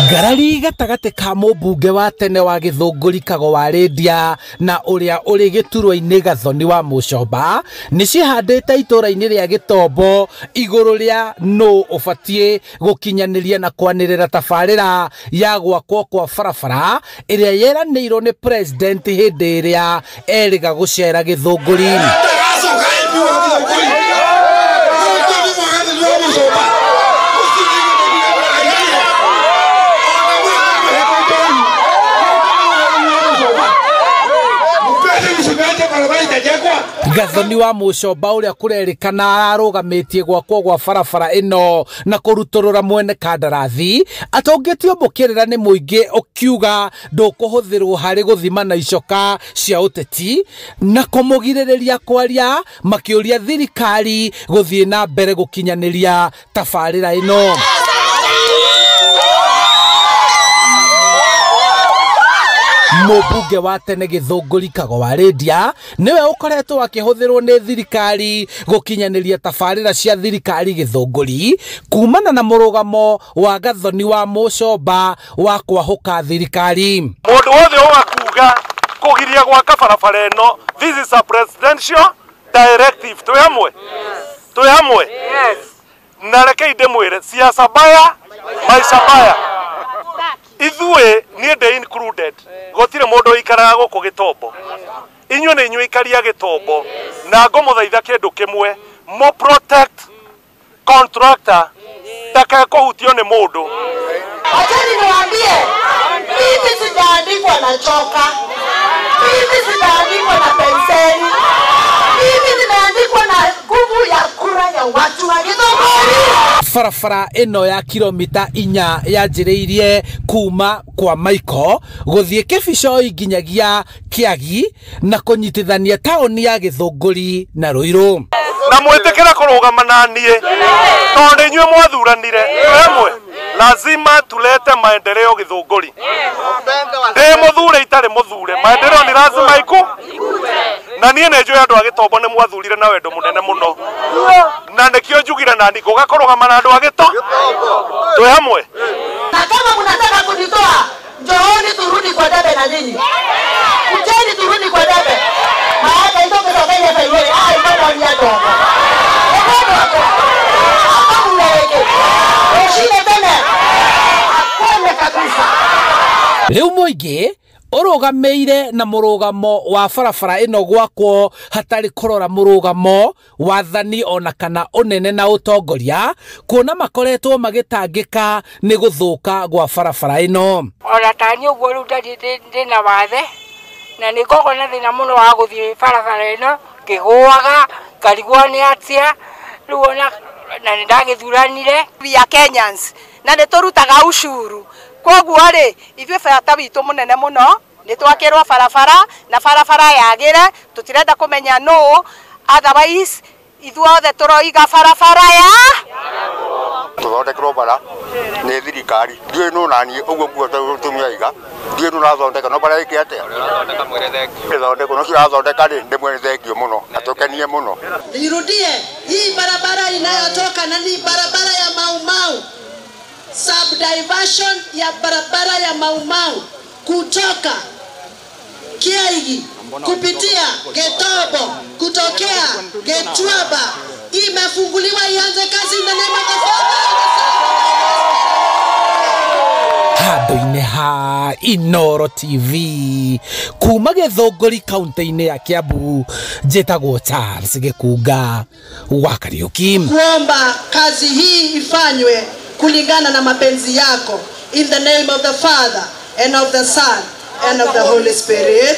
Ngarari gatagate ka mũmbunge wa tene wa Gĩthũngũri Kago wa Rĩndia na ũrĩa ũrĩ gĩturwa-inĩ Gathoni wa Mũcomba nĩcihandĩte itũra-inĩ rĩa Gĩtombo igũrũ rĩa nũ ũbatiĩ gũkinyanĩria na kwanĩrĩra tabarĩra ya gwakwo kwa barabara ĩrĩa yeranĩirwo nĩ president hĩndĩ ĩrĩa erĩga gũcera Gĩthũngũri. Gathoni wa Mũcomba ũrĩa kũrerĩkana arũgamĩtie gwakwo gwa barabara ĩno na kũrutũrũra mwene kandarathi atongĩtio mũkĩrĩra nĩ mũingĩ ũkiuga ndũkũhũthĩrwo harĩ gũthima na icoka cia ũteti na kũmũgirĩrĩria kwaria makĩũria thirikari gũthiĩ na mbere gũkinyanĩria tabarĩra ĩno. Mũmbunge wa tene Gĩthũngũri Kago wa Rĩndia niwe ũkoretwo akĩhũthĩrwo nĩ thirikari gũkinyanĩria tabarĩra cia thirikari Gĩthũngũri kumana na mũrũgamo wa Gathoni wa Mũcomba wa kwahũka thirikari. Mũndũ wothe ũgakuga kũgiria gwaka barabara ĩno, this is a presidential directive. Twĩ hamwe? Yes. Na reke ndĩmwĩre siasa baya maisha baya. Ithuĩ niĩ ndĩ included gũtirĩ mũndũ ũikaraga gũkũ Gĩtombo. Inyuĩ nĩ inyuĩ ikaria Gĩtombo na ngũmũthaitha kĩndũ kĩmwe, mo protect contractor ndakae kũhutio nĩ mũndũ. Acheni niwaambie, mimi sijaandikwa na choka, mimi sijaandikwa na penseli, mimi nimeandikwa na nguvu ya kura ya watu wa Gĩthũngũri. Barabara ĩno ya kilomita 4 yanjĩrĩirie kuma kwa Maiko gũthiĩ Kĩbicoi nginyagia Kĩagi na kũnyitithania taũni ya Gĩthũngũri na Rũirũ. Na mwĩtĩkĩra kũrũgama na niĩ tondũ inyuĩ mwathuranire hamwe, lazima tulete maendeleo Gĩthũngũri. Ndĩ mũthure itarĩ mũthure, maendeleo ni lazima ikue. Na niĩ nĩ njũĩ andũ a Gĩtombo nĩ mwathurire na wendo mũnene mũno, na nĩkĩo njugire na niĩ ngũgakũrũgama na andũ a Gĩtombo. Twĩ hamwe. Na kama mnataka kunitoa, njooni turudi kwa debe na nyinyi. Kujeni turudi kwa debe. Maana hizo pesa zile za yule, mbona ni adogo. Hapa mnaweke. Ushinde tena. Hakuna kabisa. Rĩu mũingĩ ũrũgamĩire na mũrũgamo wa barabara ĩno gwakwo hatarĩ kũrora mũrũgamo wathani ona kana ũnene na ũtongoria kuona makoretwo magĩtangĩka nĩ gũthũka gwa barabara ĩno. Ona tani ũguo rĩu ndĩna wathe na nĩ ngoragwo na thĩna mũno wa gũthiĩ barabara ĩno ngĩgũaga ngarigwo nĩ atĩa rĩu ona na nĩ ndagĩthuranire ya Kenyans na nĩ tũrutaga ushuru. Koguo rĩ ithuĩ bata witũ mũnene mũno nĩ twakĩrwo barabara na barabara yagĩre, tũtirenda kũmenya no, otherwise ithuothe tũroiga barabara ya tũthondekerwo bara nĩ thirikari. Ndiũĩ nũ naniĩ ũguo nguo tũmĩaiga, ndiũĩ nũ nathondeka no bara ĩkĩ atĩa ĩthondekwo no cirathondeka rĩ, ndĩmwe thengio mũno na tũkenie mũno. Nirudie, hii barabara inayotoka na ni barabara ya Mau Mau, subdivision ya barabara ya Mau Mau kutoka Kiaigi kupitia Gĩtombo kutokea Gĩtuamba imefunguliwa ianze kazi na neema handũ-inĩ ha Inooro TV kuma Gĩthũngũri kaunti-inĩ ya Kiambu njĩtagwo Charles Gĩkunga wa Kariuki. Kuomba kazi hii ifanywe kulingana na mapenzi yako, in the name of the Father and of the Son and of the Holy Spirit.